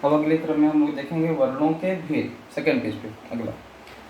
अब अगले क्रम में हम लोग देखेंगे वर्णों के भेद, सेकंड पेज पे अगला।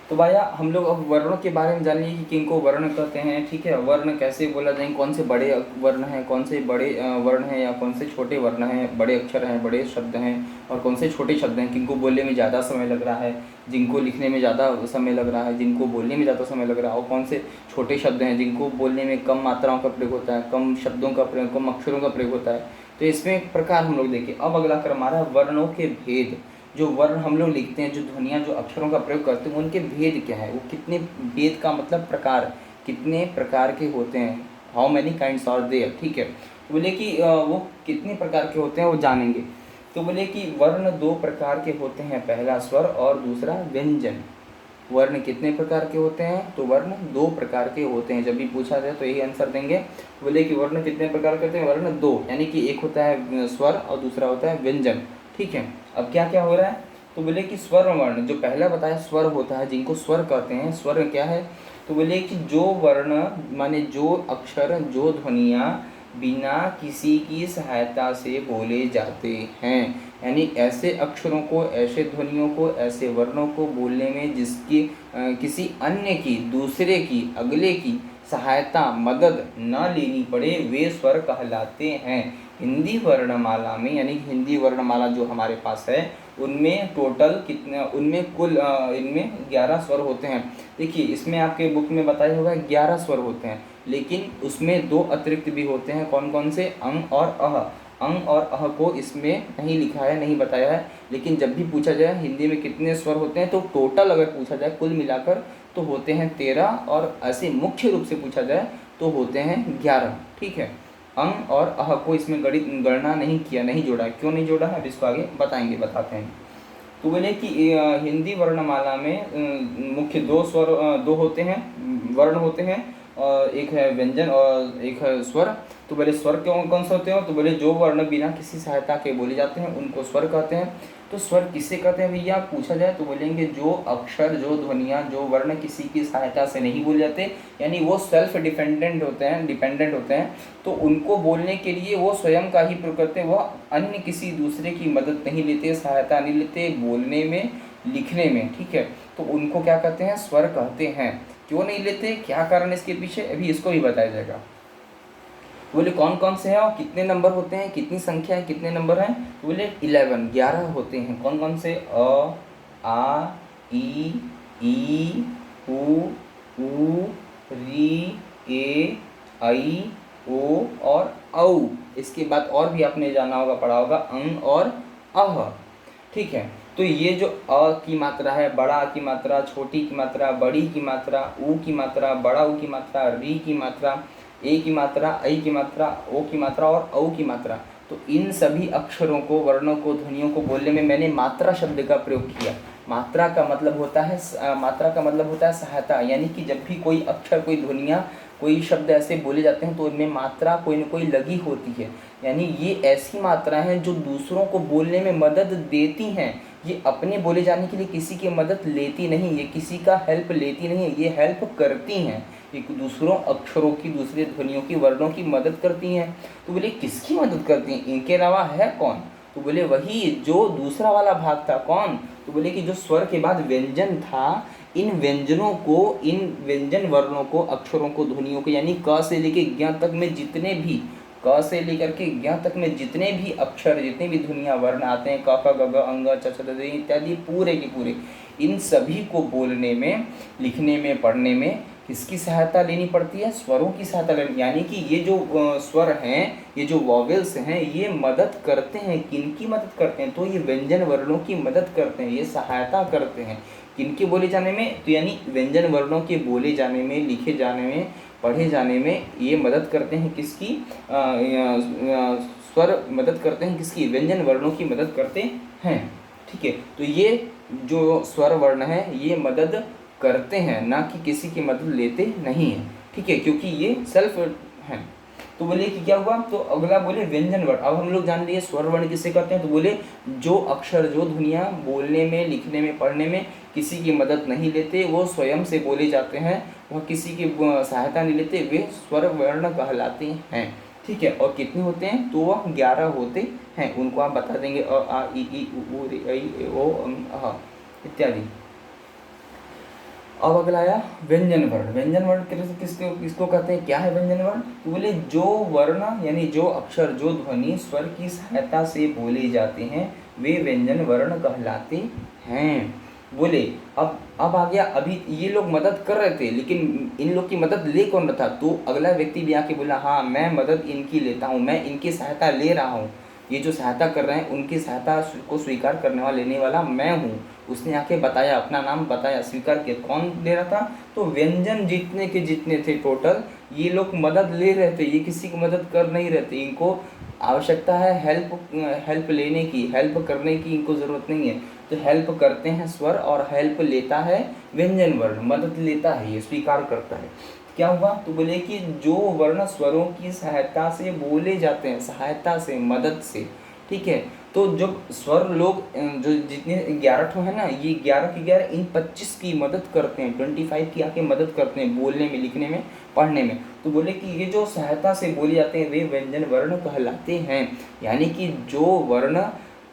तो भैया हम लोग अब वर्णों के बारे में जानिए कि किनको वर्ण कहते हैं, ठीक है। वर्ण कैसे बोला जाएंगे, कौन से बड़े वर्ण हैं, कौन से बड़े वर्ण हैं, या कौन से छोटे वर्ण हैं, बड़े अक्षर हैं, बड़े शब्द हैं, और कौन से छोटे शब्द हैं, किनको बोलने में ज़्यादा समय लग रहा है, जिनको लिखने में ज़्यादा समय लग रहा है, जिनको बोलने में ज़्यादा समय लग रहा है, और कौन से छोटे शब्द हैं जिनको बोलने में कम मात्राओं का प्रयोग होता है, कम शब्दों का प्रयोग, कम अक्षरों का प्रयोग होता है। तो इसमें एक प्रकार हम लोग देखें। अब अगला क्रम आ रहा है वर्णों के भेद। जो वर्ण हम लोग लिखते हैं, जो ध्वनियाँ, जो अक्षरों का प्रयोग करते हैं, उनके भेद क्या है, वो कितने, भेद का मतलब प्रकार, कितने प्रकार के होते हैं, how many kinds are there, ठीक है। तो बोले कि वो कितने प्रकार के होते हैं वो जानेंगे। तो बोले कि वर्ण दो प्रकार के होते हैं, पहला स्वर और दूसरा व्यंजन। वर्ण कितने प्रकार के होते हैं, तो वर्ण दो प्रकार के होते हैं। जब भी पूछा जाए तो यही आंसर देंगे। बोले कि वर्ण कितने प्रकार के होते हैं, वर्ण दो, यानी कि एक होता है स्वर और दूसरा होता है व्यंजन, ठीक है। अब क्या क्या हो रहा है, तो बोले कि स्वर वर्ण, जो पहला बताया स्वर होता है, जिनको स्वर कहते हैं। स्वर क्या है, तो बोले कि जो वर्ण माने जो अक्षर, जो ध्वनियाँ बिना किसी की सहायता से बोले जाते हैं, यानी ऐसे अक्षरों को, ऐसे ध्वनियों को, ऐसे वर्णों को बोलने में जिसकी किसी अन्य की, दूसरे की, अगले की सहायता, मदद न लेनी पड़े, वे स्वर कहलाते हैं। हिंदी वर्णमाला में, यानी हिंदी वर्णमाला जो हमारे पास है, उनमें टोटल कितने, उनमें कुल इनमें 11 स्वर होते हैं। देखिए इसमें आपके बुक में बताया होगा 11 स्वर होते हैं, लेकिन उसमें दो अतिरिक्त भी होते हैं। कौन कौन से, अंग और अह। अंग और अह को इसमें नहीं लिखा है, नहीं बताया है, लेकिन जब भी पूछा जाए हिंदी में कितने स्वर होते हैं, तो टोटल अगर पूछा जाए कुल मिलाकर तो होते हैं 13, और ऐसे मुख्य रूप से पूछा जाए तो होते हैं 11, ठीक है। अंग और अह को इसमें गणना नहीं किया, नहीं जोड़ा। क्यों नहीं जोड़ा है, अब इसको आगे बताएंगे, बताते हैं। तो बोले कि हिंदी वर्णमाला में मुख्य दो स्वर, दो होते हैं, वर्ण होते हैं, और एक है व्यंजन और एक है स्वर। तो बोले स्वर कौन कौन से होते हैं, तो बोले जो वर्ण बिना किसी सहायता के बोले जाते हैं उनको स्वर कहते हैं। तो स्वर किससे कहते हैं भैया, पूछा जाए तो बोलेंगे जो अक्षर, जो ध्वनियाँ, जो वर्ण किसी की सहायता से नहीं बोले जाते, यानी वो सेल्फ डिपेंडेंट होते हैं, डिपेंडेंट होते हैं। तो उनको बोलने के लिए वो स्वयं का ही प्रयोग करते हैं, वह अन्य किसी दूसरे की मदद नहीं लेते, सहायता नहीं लेते बोलने में, लिखने में, ठीक है। तो उनको क्या कहते हैं, स्वर कहते हैं। क्यों नहीं लेते, क्या कारण इसके पीछे, अभी इसको भी बताया जाएगा। बोले कौन कौन से हैं और कितने नंबर होते हैं, कितनी संख्या है, कितने नंबर हैं, तो बोले 11 होते हैं। कौन कौन से, अ, आ, ई, उ, री, ए, आई, ओ और औ। इसके बाद और भी आपने जाना होगा, पढ़ा होगा, अंग और अह, ठीक है। तो ये जो अ की मात्रा है, बड़ा अ की मात्रा, छोटी की मात्रा, बड़ी की मात्रा, ऊ की मात्रा, बड़ा ऊ की मात्रा, री की मात्रा, ए की मात्रा, ऐ की मात्रा, ओ की मात्रा और औ की मात्रा, तो इन सभी अक्षरों को, वर्णों को, ध्वनियों को बोलने में मैंने मात्रा शब्द का प्रयोग किया। मात्रा का मतलब होता है मात्रा का मतलब होता है सहायता, यानी कि जब भी कोई अक्षर, कोई ध्वनियाँ, कोई शब्द ऐसे बोले जाते हैं तो इनमें मात्रा कोई न कोई लगी होती है। यानी ये ऐसी मात्रा हैं जो दूसरों को बोलने में मदद देती हैं। ये अपने बोले जाने के लिए किसी की मदद लेती नहीं, ये किसी का हेल्प लेती नहीं है, ये हेल्प करती हैं। एक दूसरों अक्षरों की, दूसरे ध्वनियों की, वर्णों की मदद करती हैं। तो बोले किसकी मदद करती हैं, इनके अलावा है कौन, तो बोले वही जो दूसरा वाला भाग था। कौन, तो बोले कि जो स्वर के बाद व्यंजन था, इन व्यंजनों को, इन व्यंजन वर्णों को, अक्षरों को, ध्वनियों को, यानी क से लेके ज्ञ तक में जितने भी, क से लेकर के ज्ञ तक में जितने भी अक्षर, जितने भी ध्वनियाँ, वर्ण आते हैं, क ख ग घ अंग च छ ज इत्यादि पूरे के पूरे, इन सभी को बोलने में, लिखने में, पढ़ने में किसकी सहायता लेनी पड़ती है, स्वरों की सहायता लेनी। यानी कि ये जो स्वर हैं, ये जो वॉवेल्स हैं, ये मदद करते हैं, किनकी मदद करते हैं, तो ये व्यंजन वर्णों की मदद करते हैं, ये सहायता करते हैं किनके बोले जाने में, तो यानी व्यंजन वर्णों के बोले जाने में, लिखे जाने में, पढ़े जाने में ये मदद करते हैं। किसकी, स्वर मदद करते हैं, किसकी, व्यंजन वर्णों की मदद करते हैं, ठीक है। तो ये जो स्वर वर्ण है ये मदद करते हैं, ना कि किसी की मदद लेते नहीं हैं, ठीक है, क्योंकि ये सेल्फ हैं। तो बोले कि क्या हुआ, तो अगला बोले व्यंजन वर्ण। अब हम लोग जान लिए स्वर वर्ण किसे कहते हैं, तो बोले जो अक्षर, जो ध्वनियाँ बोलने में, लिखने में, पढ़ने में किसी की मदद नहीं लेते, वो स्वयं से बोले जाते हैं, वह किसी की सहायता नहीं लेते, वे स्वर वर्ण कहलाते हैं, ठीक है। और कितने होते हैं, तो वह 11 होते हैं। उनको आप बता देंगे अ आ इ ई उ ऊ ऋ ऐ ए ओ अ इत्यादि। अब अगला आया व्यंजन वर्ण। व्यंजन वर्ण किसको किसको कहते हैं, क्या है व्यंजन वर्ण? तो बोले जो वर्ण यानी जो अक्षर, जो ध्वनि स्वर की सहायता से बोले जाते हैं वे व्यंजन वर्ण कहलाते हैं। बोले अब आ गया, अभी ये लोग मदद कर रहे थे लेकिन इन लोग की मदद ले कौन रहा था? तो अगला व्यक्ति भी आके बोला हाँ मैं मदद इनकी लेता हूँ, मैं इनकी सहायता ले रहा हूँ, ये जो सहायता कर रहे हैं उनकी सहायता को स्वीकार करने वाला, लेने वाला मैं हूँ। उसने आके बताया, अपना नाम बताया, स्वीकार किया। कौन ले रहा था? तो व्यंजन जितने के जितने थे टोटल, ये लोग मदद ले रहे थे, ये किसी की मदद कर नहीं रहे थे। इनको आवश्यकता है हेल्प लेने की, हेल्प करने की इनको ज़रूरत नहीं है। तो हेल्प करते हैं स्वर और हेल्प लेता है व्यंजन वर्ण, मदद लेता है, ये स्वीकार करता है। क्या हुआ? तो बोले कि जो वर्ण स्वरों की सहायता से बोले जाते हैं, सहायता से, मदद से, ठीक है। तो जब स्वर लोग जो जितने 11 ठो है ना, ये 11 के 11 इन 25 की मदद करते हैं, 25 की आके मदद करते हैं बोलने में, लिखने में, पढ़ने में। तो बोले कि ये जो सहायता से बोले जाते हैं वे व्यंजन वर्ण कहलाते हैं। यानी कि जो वर्ण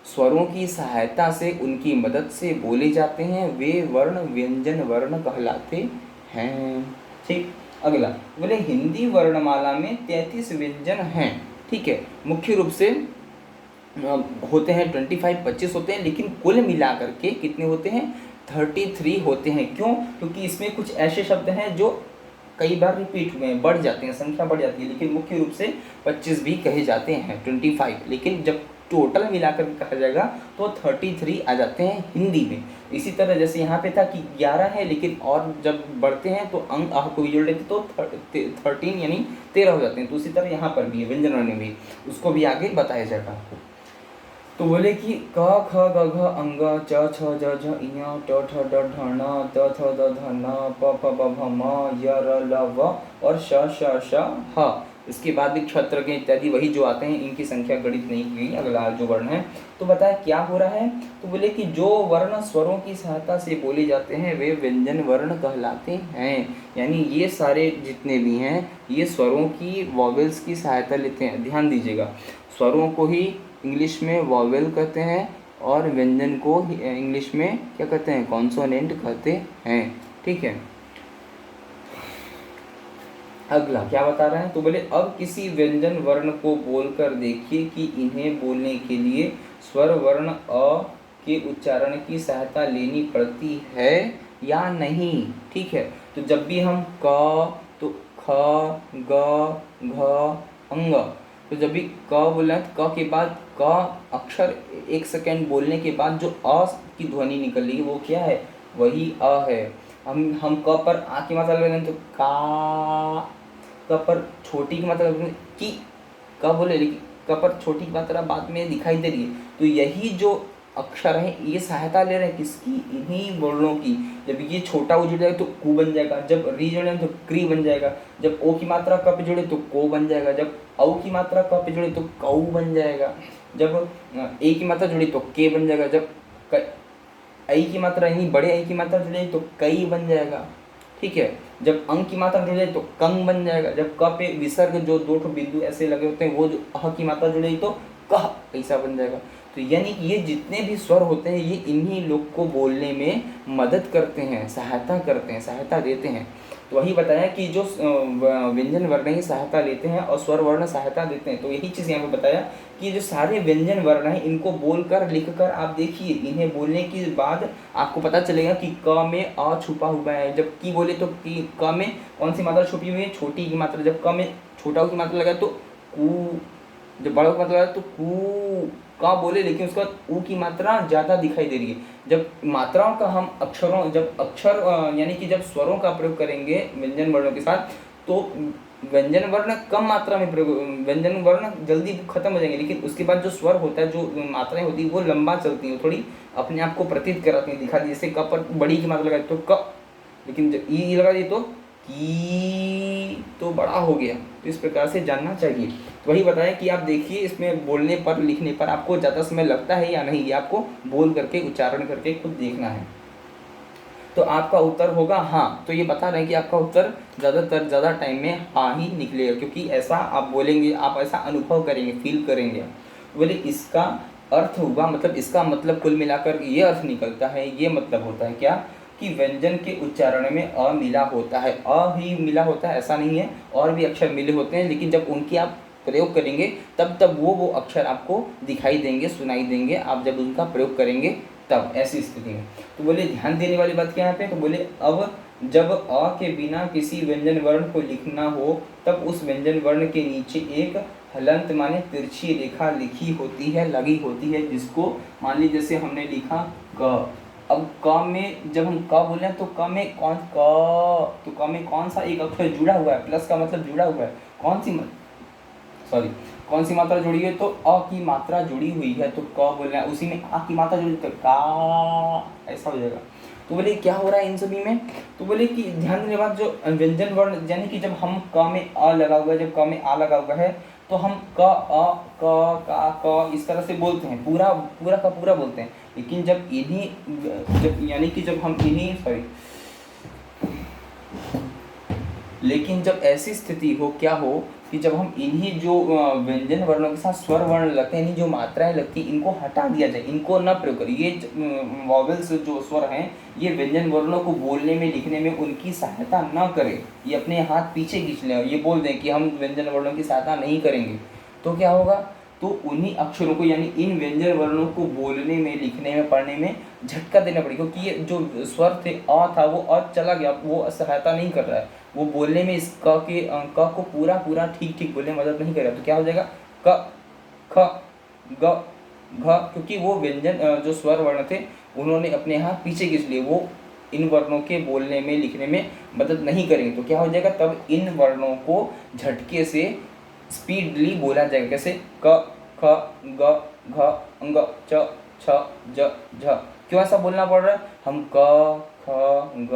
स्वरों की सहायता से, उनकी मदद से बोले जाते हैं वे वर्ण व्यंजन वर्ण कहलाते हैं। ठीक। अगला बोले हिंदी वर्णमाला में 33 व्यंजन हैं। ठीक है। मुख्य रूप से होते हैं 25 होते हैं, लेकिन कुल मिलाकर के कितने होते हैं? 33 होते हैं। क्यों? क्योंकि इसमें कुछ ऐसे शब्द हैं जो कई बार रिपीट हुए हैं, बढ़ जाते हैं, संख्या बढ़ जाती है, लेकिन मुख्य रूप से 25 भी कहे जाते हैं, 25। लेकिन जब टोटल मिलाकर के कहा जाएगा तो 33 आ जाते हैं हिंदी में। इसी तरह जैसे यहाँ पे था कि 11 है, लेकिन और जब बढ़ते हैं तो अंक आह को भी जोड़ लेते तो 13 यानी 13 हो जाते हैं। तो उसी तरह यहाँ पर भी है व्यंजन वर्ण में भी, उसको भी आगे बताया जाएगा आपको। तो बोले कि क ख ग घ अंग च छ ज झ ञ ट ठ ड ढ ण त थ द ध न प फ ब भ म य र ल व और श श श ह। इसके बाद भी क्षत्र के इत्यादि वही जो आते हैं, इनकी संख्या गणित नहीं की गई। अगला जो वर्ण है तो बताया क्या हो रहा है? तो बोले कि जो वर्ण स्वरों की सहायता से बोले जाते हैं वे व्यंजन वर्ण कहलाते हैं। यानी ये सारे जितने भी हैं ये स्वरों की वॉवेल्स की सहायता लेते हैं। ध्यान दीजिएगा, स्वरों को ही इंग्लिश में वॉवेल कहते हैं और व्यंजन को इंग्लिश में क्या कहते हैं? कॉन्सोनेंट कहते हैं। ठीक है। अगला क्या बता रहे हैं? तो बोले अब किसी व्यंजन वर्ण को बोलकर देखिए कि इन्हें बोलने के लिए स्वर वर्ण अ के उच्चारण की सहायता लेनी पड़ती है या नहीं। ठीक है। तो जब भी हम क, तो ख, ग, घ, अंग, तो जब भी क बोला तो क के बाद क अक्षर 1 सेकेंड बोलने के बाद जो अ की ध्वनि निकलेगी वो क्या है? वही अ है। हम क पर आ की मात्रा लगाएंगे तो का, क पर छोटी की मात्रा लगाएंगे की, क बोले, लेकिन क पर छोटी की मात्रा बाद में दिखाई दे रही है। तो यही जो अक्षर है ये सहायता ले रहे हैं किसकी? इन्हीं वर्णों की। जब ये छोटा ऊ जुड़ जाएगा तो कु बन जाएगा, जब री जुड़े तो क्री बन जाएगा, जब ओ की मात्रा क पे जुड़े तो को बन जाएगा, जब औ की मात्रा क पे जुड़े तो कऊ बन जाएगा, जब ए की मात्रा जुड़ी तो के बन जाएगा, जब आई की मात्रा यानी बड़े आई की मात्रा जुड़े तो कई बन जाएगा। ठीक है। जब अंक की मात्रा जुड़ जाए तो कंग बन जाएगा, जब क पे विसर्ग जो 2 ठो बिंदु ऐसे लगे होते हैं वो जो अह की मात्रा जुड़ जाए तो कह ऐसा बन जाएगा। तो यानी कि ये जितने भी स्वर होते हैं ये इन्हीं लोग को बोलने में मदद करते हैं, सहायता करते हैं, सहायता देते हैं। तो वही बताया कि जो व्यंजन वर्ण ही सहायता लेते हैं और स्वर वर्ण सहायता देते हैं। तो यही चीज़ यहाँ पे बताया कि जो सारे व्यंजन वर्ण हैं इनको बोलकर लिखकर आप देखिए, इन्हें बोलने के बाद आपको पता चलेगा कि क में अ छुपा हुआ है। जब की बोले तो की, क में कौन सी मात्रा छुपी हुई है? छोटी की मात्रा। जब क में छोटा की मात्रा लगाए तो कू, जब बड़ा की मात्रा लगाए तो कू, का बोले लेकिन उसका ऊ की मात्रा ज़्यादा दिखाई दे रही है। जब मात्राओं का हम अक्षरों, जब अक्षर यानी कि जब स्वरों का प्रयोग करेंगे व्यंजन वर्णों के साथ तो व्यंजन वर्ण कम मात्रा में प्रयोग, व्यंजन वर्ण जल्दी खत्म हो जाएंगे, लेकिन उसके बाद जो स्वर होता है, जो मात्राएं होती है वो लंबा चलती हैं, थोड़ी अपने आप को प्रतीत कराती हैं, दिखा दी। जैसे क पर बड़ी की मात्रा लगाए तो क, लेकिन जब ई लगा दिए तो की, तो बड़ा हो गया। तो इस प्रकार से जानना चाहिए। तो वही बताया कि आप देखिए इसमें बोलने पर, लिखने पर आपको ज़्यादा समय लगता है या नहीं, ये आपको बोल करके, उच्चारण करके खुद देखना है। तो आपका उत्तर होगा हाँ। तो ये बता रहे हैं कि आपका उत्तर ज़्यादा टाइम में हाँ ही निकलेगा, क्योंकि ऐसा आप बोलेंगे, आप ऐसा अनुभव करेंगे, फील करेंगे। बोले इसका अर्थ हुआ, मतलब इसका मतलब कुल मिलाकर ये अर्थ निकलता है, ये मतलब होता है क्या कि व्यंजन के उच्चारण में अ मिला होता है, अ ही मिला होता है ऐसा नहीं है, और भी अक्षर मिले होते हैं, लेकिन जब उनकी आप प्रयोग करेंगे तब वो अक्षर आपको दिखाई देंगे, सुनाई देंगे, आप जब उनका प्रयोग करेंगे तब, ऐसी स्थिति में। तो बोले ध्यान देने वाली बात क्या है यहाँ पे, तो बोले अब जब अ के बिना किसी व्यंजन वर्ण को लिखना हो तब उस व्यंजन वर्ण के नीचे एक हलंत माने तिरछी रेखा लिखी होती है, लगी होती है, जिसको मान लीजिए जैसे हमने लिखा क। अब क में जब हम क बोले तो क में कौन सा एक अक्षर जुड़ा हुआ है, प्लस का मतलब जुड़ा हुआ है, कौन सी मात्रा जुड़ी है, तो अ की मात्रा जुड़ी हुई है, तो क बोल रहे हैं, उसी में आ की मात्रा जुड़ी तो का, ऐसा हो जाएगा। तो बोले क्या हो रहा है इन सभी में, तो बोले कि ध्यान देने बाद जो व्यंजन वर्ण, यानी कि जब हम क में अ लगा हुआ है, जब क में आ लगा हुआ है तो हम क अ क का क इस तरह से बोलते हैं, पूरा का पूरा बोलते हैं। लेकिन लेकिन जब ऐसी स्थिति हो, क्या हो कि जब हम इन्हीं जो व्यंजन वर्णों के साथ स्वर वर्ण लगते हैं, इन्हीं जो मात्राएं लगती हैं, इनको हटा दिया जाए, इनको न प्रयोग करें। ये वॉवेल्स जो स्वर हैं, ये व्यंजन वर्णों को बोलने में, लिखने में उनकी सहायता न करें, ये अपने हाथ पीछे खींच लें और ये बोल दें कि हम व्यंजन वर्णों की सहायता नहीं करेंगे, तो क्या होगा, तो उन्हीं अक्षरों को, यानी इन व्यंजन वर्णों को बोलने में, लिखने में, पढ़ने में झटका देना पड़ेगा, क्योंकि ये जो स्वर थे अ था, वो अ चला गया, वो सहायता नहीं कर रहा है, वो बोलने में इस क को पूरा ठीक बोलने में मदद नहीं कर रहा। तो क्या हो जाएगा क ख ग घ, क्योंकि वो व्यंजन जो स्वर वर्ण थे उन्होंने अपने हाथ पीछे खींच लिए, वो इन वर्णों के बोलने में, लिखने में मदद नहीं करेंगे। तो क्या हो जाएगा, तब इन वर्णों को झटके से स्पीडली बोला जाएगा। कैसे, क ख ग घ अंग च छ ज झ। क्यों ऐसा बोलना पड़ रहा है, हम क ख ग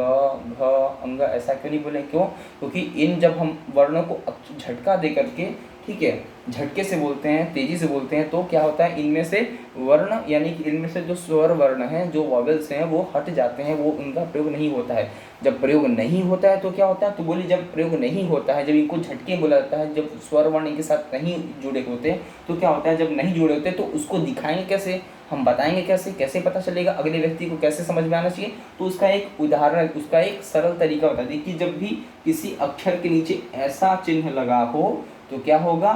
घ अंग ऐसा क्यों नहीं बोले, क्यों, क्योंकि इन जब हम वर्णों को झटका दे करके, ठीक है, झटके से बोलते हैं, तेजी से बोलते हैं, तो क्या होता है, इनमें से वर्ण, यानी कि इनमें से जो स्वर वर्ण हैं, जो वॉवेल्स हैं, वो हट जाते हैं, वो उनका प्रयोग नहीं होता है। जब प्रयोग नहीं होता है तो क्या होता है, तो बोलिए जब प्रयोग नहीं होता है, जब इनको झटके बोला जाता है, जब स्वर वर्ण इनके साथ नहीं जुड़े होते, तो क्या होता है, जब नहीं जुड़े होते तो उसको दिखाएंगे कैसे, हम बताएंगे कैसे पता चलेगा अगले व्यक्ति को, कैसे समझ में आना चाहिए। तो उसका एक उदाहरण, उसका एक सरल तरीका बता दी कि जब भी किसी अक्षर के नीचे ऐसा चिन्ह लगा हो तो क्या होगा,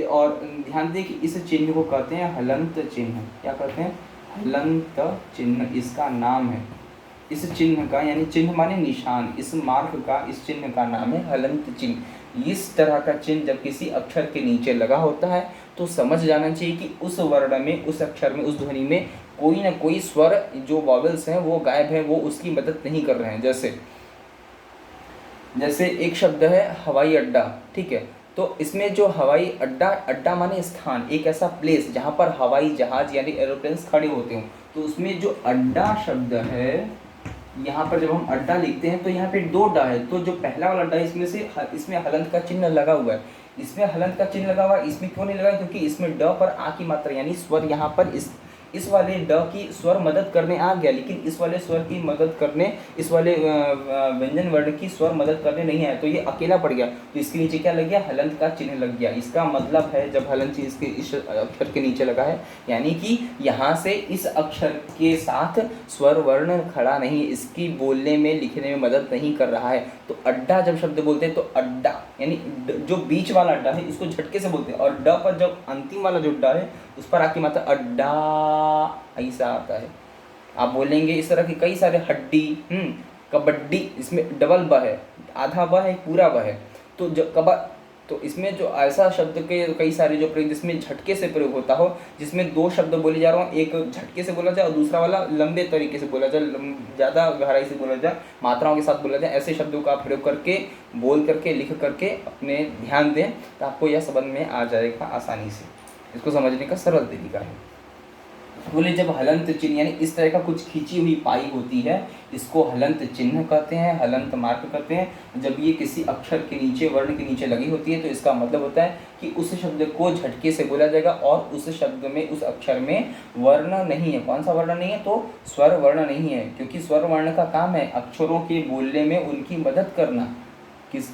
और ध्यान दें कि इस चिन्ह को कहते हैं हलंत चिन्ह। क्या कहते हैं, हलंत चिन्ह इसका नाम है। इस चिन्ह का, यानी चिन्ह माने निशान, इस मार्क का, इस चिन्ह का नाम है हलंत चिन्ह। इस तरह का चिन्ह जब किसी अक्षर के नीचे लगा होता है तो समझ जाना चाहिए कि उस वर्ण में, उस अक्षर में, उस ध्वनि में कोई ना कोई स्वर, जो वॉवेल्स हैं वो गायब है, वो उसकी मदद नहीं कर रहे हैं। जैसे एक शब्द है हवाई अड्डा, ठीक है, तो इसमें जो हवाई अड्डा माने स्थान, एक ऐसा प्लेस जहाँ पर हवाई जहाज यानी एरोप्लेन्स खड़े होते हों, तो उसमें जो अड्डा शब्द है, यहाँ पर जब हम अड्डा लिखते हैं तो यहाँ पे दो डा है, तो जो पहला वाला अड्डा है, इसमें हलंत का चिन्ह लगा हुआ है, इसमें हलंत का चिन्ह लगा हुआ है, इसमें क्यों नहीं लगा, क्योंकि इसमें ड पर आ की मात्रा, यानी स्वर यहाँ पर इस वाले ड की स्वर मदद करने आ गया, लेकिन इस वाले स्वर की मदद करने, इस वाले व्यंजन वर्ण की स्वर मदद करने नहीं आया, तो ये अकेला पड़ गया, तो इसके नीचे क्या लग गया, हलंत का चिन्ह लग गया। इसका मतलब है जब हलंत इसके इस अक्षर के नीचे लगा है, यानी कि यहाँ से इस अक्षर के साथ स्वर वर्ण खड़ा नहीं, इसकी बोलने में, लिखने में मदद नहीं कर रहा है। तो अड्डा जब शब्द बोलते हैं तो अड्डा, यानी जो बीच वाला अड्डा है इसको झटके से बोलते हैं, और ड पर जब अंतिम वाला जो ड है उस पर आके मतलब अड्डा ऐसा आता है। आप बोलेंगे इस तरह के कई सारे, हड्डी, कबड्डी, इसमें डबल ब है, आधा ब है, पूरा ब है, तो तो इसमें जो ऐसा शब्द के कई सारे जो प्रयोग जिसमें झटके से प्रयोग होता हो, जिसमें दो शब्द बोले जा रहा हूँ, एक झटके से बोला जाए और दूसरा वाला लंबे तरीके से बोला जाए, ज़्यादा गहराई से बोला जाए, मात्राओं के साथ बोला जाए, ऐसे शब्दों का प्रयोग करके, बोल करके, लिख करके अपने ध्यान दें, तो आपको यह समझ में आ जाएगा आसानी से। इसको समझने का सरल तरीका है। बोले जब हलंत चिन्ह यानी इस तरह का कुछ खींची हुई पाई होती है, इसको हलंत चिन्ह कहते हैं, हलंत मार्क कहते हैं। जब ये किसी अक्षर के नीचे, वर्ण के नीचे लगी होती है तो इसका मतलब होता है कि उस शब्द को झटके से बोला जाएगा और उस शब्द में, उस अक्षर में वर्ण नहीं है। कौन सा वर्ण नहीं है? तो स्वर वर्ण नहीं है, क्योंकि स्वर वर्ण का काम है अक्षरों के बोलने में उनकी मदद करना।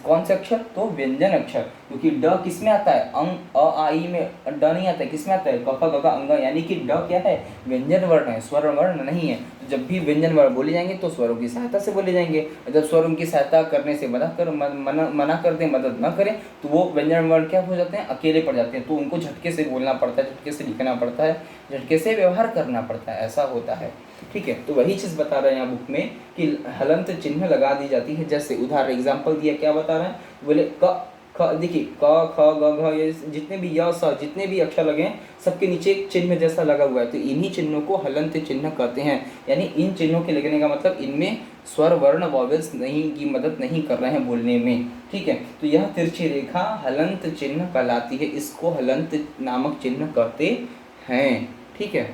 कौन से अक्षर? तो व्यंजन अक्षर, क्योंकि ड किस में आता है? अंग, अ आ ई में ड नहीं आता है, किस में आता है? क ख ग घ अंग, यानी कि ड क्या है? व्यंजन वर्ण है, स्वर वर्ण नहीं है। तो जब भी व्यंजन वर्ण बोले जाएंगे तो स्वरों की सहायता से बोले जाएंगे। जब स्वरों की सहायता करने से मना कर दें, मदद न करें, तो वो व्यंजन वर्ण क्या हो जाते हैं? अकेले पड़ जाते हैं। तो उनको झटके से बोलना पड़ता है, झटके से लिखना पड़ता है, झटके से व्यवहार करना पड़ता है, ऐसा होता है। ठीक है, तो वही चीज़ बता रहे हैं यहाँ बुक में कि हलंत चिन्ह लगा दी जाती है। जैसे उदाहरण एग्जाम्पल दिया, क्या बता रहे हैं? बोले क ख, देखिए क ख ग घ, ये जितने भी य स, जितने भी अक्षर लगे हैं सबके नीचे एक चिन्ह जैसा लगा हुआ है, तो इन्हीं चिन्हों को हलंत चिन्ह कहते हैं। यानी इन चिन्हों के लगने का मतलब इनमें स्वर वर्ण वॉवेल्स नहीं की मदद नहीं कर रहे हैं बोलने में। ठीक है, तो यह तिरछी रेखा हलंत चिन्ह कहलाती है, इसको हलंत नामक चिन्ह कहते हैं। ठीक है।